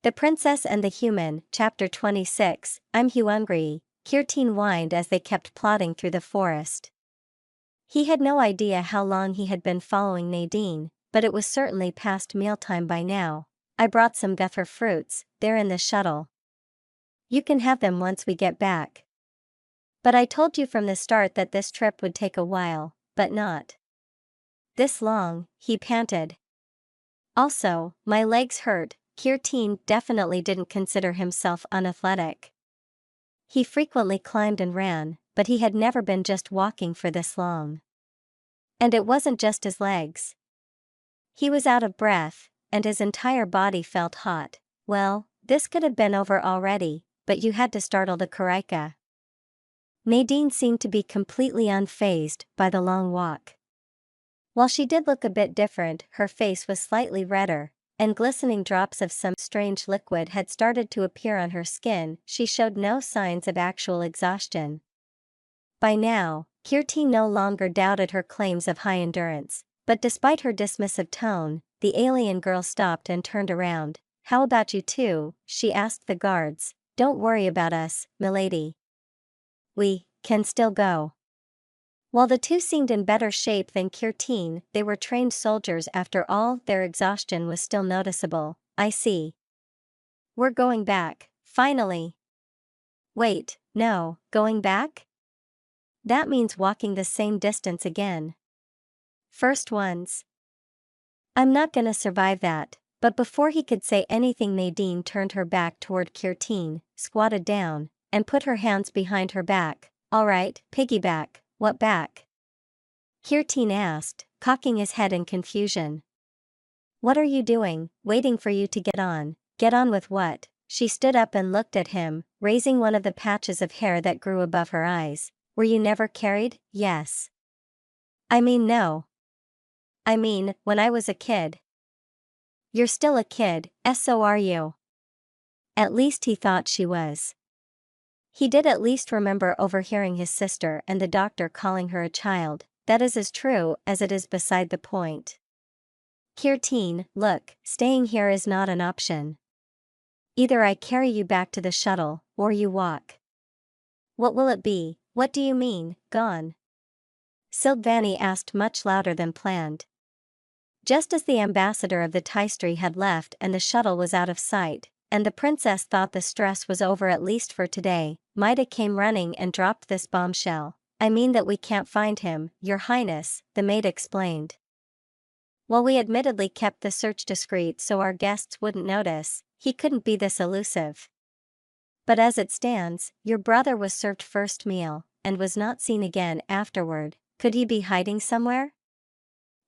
The Princess and the Human, Chapter 26, I'm hungry, Kirteen whined as they kept plodding through the forest. He had no idea how long he had been following Nadine, but it was certainly past mealtime by now. I brought some guffer fruits, they're in the shuttle. You can have them once we get back. But I told you from the start that this trip would take a while, but not this long, he panted. Also, my legs hurt. Kirteen definitely didn't consider himself unathletic. He frequently climbed and ran, but he had never been just walking for this long. And it wasn't just his legs. He was out of breath, and his entire body felt hot. Well, this could have been over already, but you had to startle the Karika. Nadine seemed to be completely unfazed by the long walk. While she did look a bit different, her face was slightly redder, and glistening drops of some strange liquid had started to appear on her skin. She showed no signs of actual exhaustion. By now, Kirteen no longer doubted her claims of high endurance, but despite her dismissive tone, the alien girl stopped and turned around. How about you two? She asked the guards. Don't worry about us, milady. We can still go. While the two seemed in better shape than Kirteen, they were trained soldiers after all. Their exhaustion was still noticeable. I see. We're going back, finally. Wait, no, going back? That means walking the same distance again. First ones. I'm not gonna survive that. But before he could say anything, Nadine turned her back toward Kirteen, squatted down, and put her hands behind her back. All right, piggyback. What back? Kirteen asked, cocking his head in confusion. What are you doing? Waiting for you to get on. Get on with what? She stood up and looked at him, raising one of the patches of hair that grew above her eyes. Were you never carried? Yes. I mean no. I mean, when I was a kid. You're still a kid, so are you. At least he thought she was. He did at least remember overhearing his sister and the doctor calling her a child. That is as true as it is beside the point. Kirteen, look, staying here is not an option. Either I carry you back to the shuttle, or you walk. What will it be? What do you mean, gone? Silvani asked much louder than planned. Just as the ambassador of the Taistri had left and the shuttle was out of sight, and the princess thought the stress was over at least for today, Maida came running and dropped this bombshell. I mean that we can't find him, Your Highness, the maid explained. While we admittedly kept the search discreet so our guests wouldn't notice, he couldn't be this elusive. But as it stands, your brother was served first meal, and was not seen again afterward. Could he be hiding somewhere?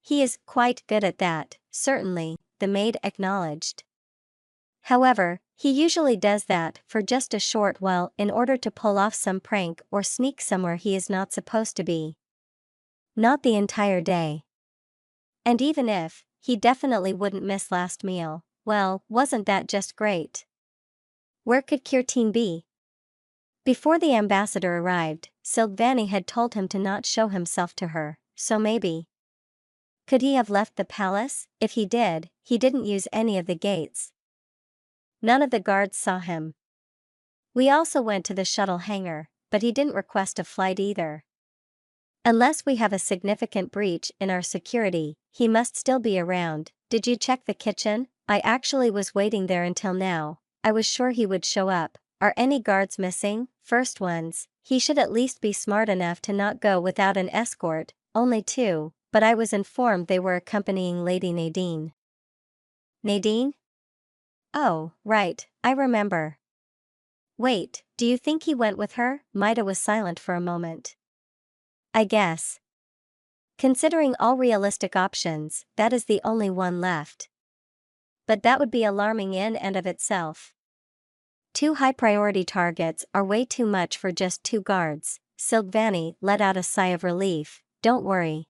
He is quite good at that, certainly, the maid acknowledged. However, he usually does that for just a short while in order to pull off some prank or sneak somewhere he is not supposed to be. Not the entire day. And even if, he definitely wouldn't miss last meal. Well, wasn't that just great? Where could Kirteen be? Before the ambassador arrived, Silvani had told him to not show himself to her, so maybe. Could he have left the palace? If he did, he didn't use any of the gates. None of the guards saw him. We also went to the shuttle hangar, but he didn't request a flight either. Unless we have a significant breach in our security, he must still be around. Did you check the kitchen? I actually was waiting there until now. I was sure he would show up. Are any guards missing? First ones. He should at least be smart enough to not go without an escort. Only two, but I was informed they were accompanying Lady Nadine. Nadine? Oh, right, I remember. Wait, do you think he went with her? Maida was silent for a moment. I guess. Considering all realistic options, that is the only one left. But that would be alarming in and of itself. Two high-priority targets are way too much for just two guards. Silvani let out a sigh of relief. Don't worry.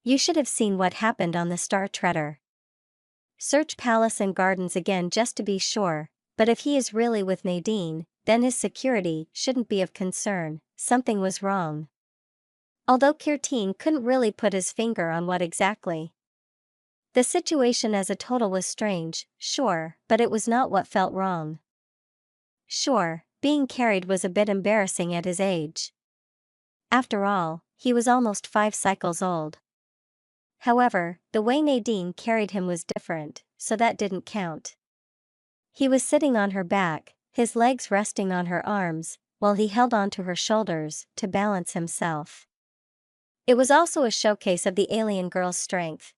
You should have seen what happened on the Star Treader. Search palace and gardens again just to be sure, but if he is really with Nadine, then his security shouldn't be of concern. Something was wrong. Although Kirteen couldn't really put his finger on what exactly. The situation as a total was strange, sure, but it was not what felt wrong. Sure, being carried was a bit embarrassing at his age. After all, he was almost 5 cycles old. However, the way Nadine carried him was different, so that didn't count. He was sitting on her back, his legs resting on her arms, while he held onto her shoulders to balance himself. It was also a showcase of the alien girl's strength.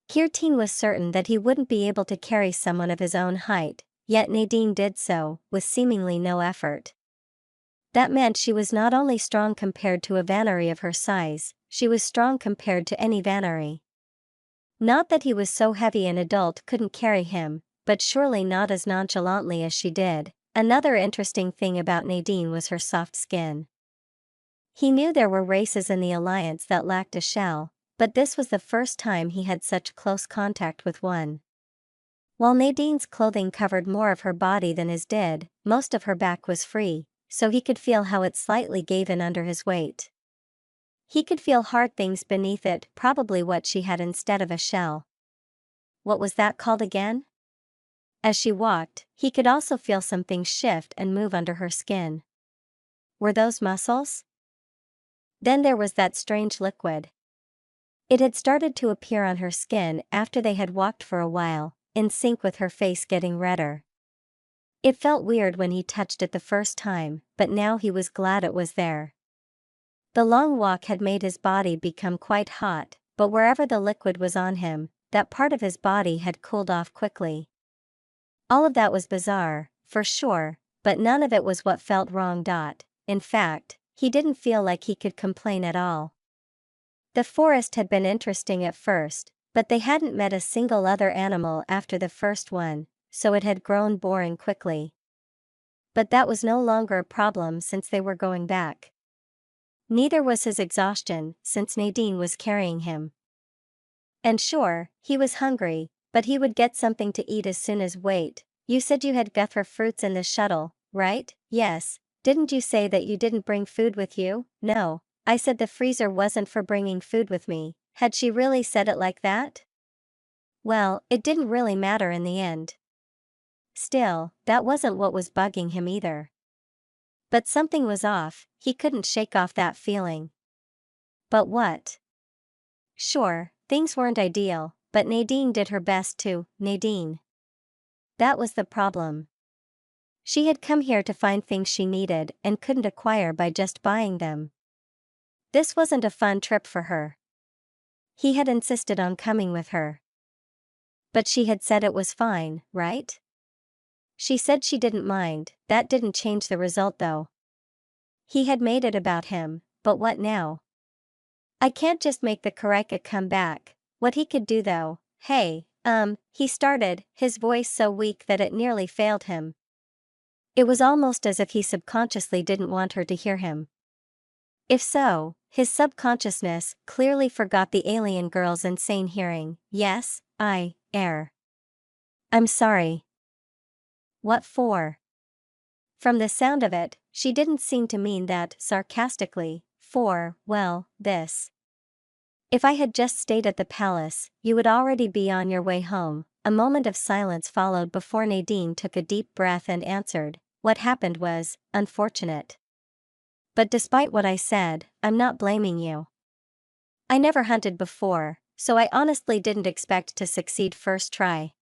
Kirtin was certain that he wouldn't be able to carry someone of his own height, yet Nadine did so, with seemingly no effort. That meant she was not only strong compared to a Vannery of her size, she was strong compared to any Vannery. Not that he was so heavy an adult couldn't carry him, but surely not as nonchalantly as she did. Another interesting thing about Nadine was her soft skin. He knew there were races in the Alliance that lacked a shell, but this was the first time he had such close contact with one. While Nadine's clothing covered more of her body than his did, most of her back was free, so he could feel how it slightly gave in under his weight. He could feel hard things beneath it, probably what she had instead of a shell. What was that called again? As she walked, he could also feel something shift and move under her skin. Were those muscles? Then there was that strange liquid. It had started to appear on her skin after they had walked for a while, in sync with her face getting redder. It felt weird when he touched it the first time, but now he was glad it was there. The long walk had made his body become quite hot, but wherever the liquid was on him, that part of his body had cooled off quickly. All of that was bizarre, for sure, but none of it was what felt wrong. In fact, he didn't feel like he could complain at all. The forest had been interesting at first, but they hadn't met a single other animal after the first one, so it had grown boring quickly. But that was no longer a problem since they were going back. Neither was his exhaustion, since Nadine was carrying him. And sure, he was hungry, but he would get something to eat as soon as wait. You said you had guther fruits in the shuttle, right? Yes. Didn't you say that you didn't bring food with you? No. I said the freezer wasn't for bringing food with me. Had she really said it like that? Well, it didn't really matter in the end. Still, that wasn't what was bugging him either. But something was off, he couldn't shake off that feeling. But what? Sure, things weren't ideal, but Nadine did her best to, Nadine. That was the problem. She had come here to find things she needed and couldn't acquire by just buying them. This wasn't a fun trip for her. He had insisted on coming with her. But she had said it was fine, right? She said she didn't mind. That didn't change the result though. He had made it about him, but what now? I can't just make the Karika come back. What he could do though, hey, he started, his voice so weak that it nearly failed him. It was almost as if he subconsciously didn't want her to hear him. If so, his subconsciousness clearly forgot the alien girl's insane hearing. Yes, I'm sorry. What for? From the sound of it, she didn't seem to mean that sarcastically, for, well, this. If I had just stayed at the palace, you would already be on your way home. A moment of silence followed before Nadine took a deep breath and answered, what happened was unfortunate. But despite what I said, I'm not blaming you. I never hunted before, so I honestly didn't expect to succeed first try.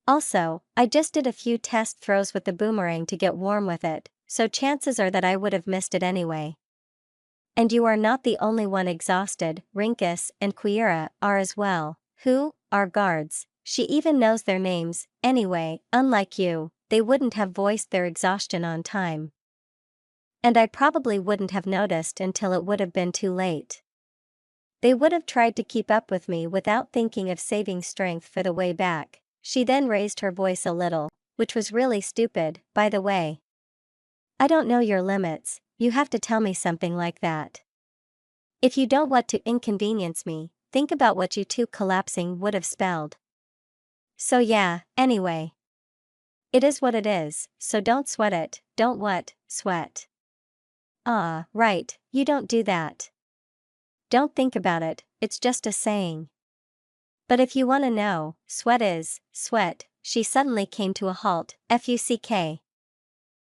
Also, I just did a few test throws with the boomerang to get warm with it, so chances are that I would have missed it anyway. And you are not the only one exhausted, Rinkus and Quira are as well. Who? Our guards. She even knows their names. Anyway, unlike you, they wouldn't have voiced their exhaustion on time. And I probably wouldn't have noticed until it would have been too late. They would have tried to keep up with me without thinking of saving strength for the way back. She then raised her voice a little, which was really stupid, by the way. I don't know your limits, you have to tell me something like that. If you don't want to inconvenience me, think about what you two collapsing would have spelled. So yeah, anyway. It is what it is, so don't sweat it, don't what, sweat. Ah, right, you don't do that. Don't think about it, it's just a saying. But if you wanna know, sweat is, sweat, she suddenly came to a halt, fuck.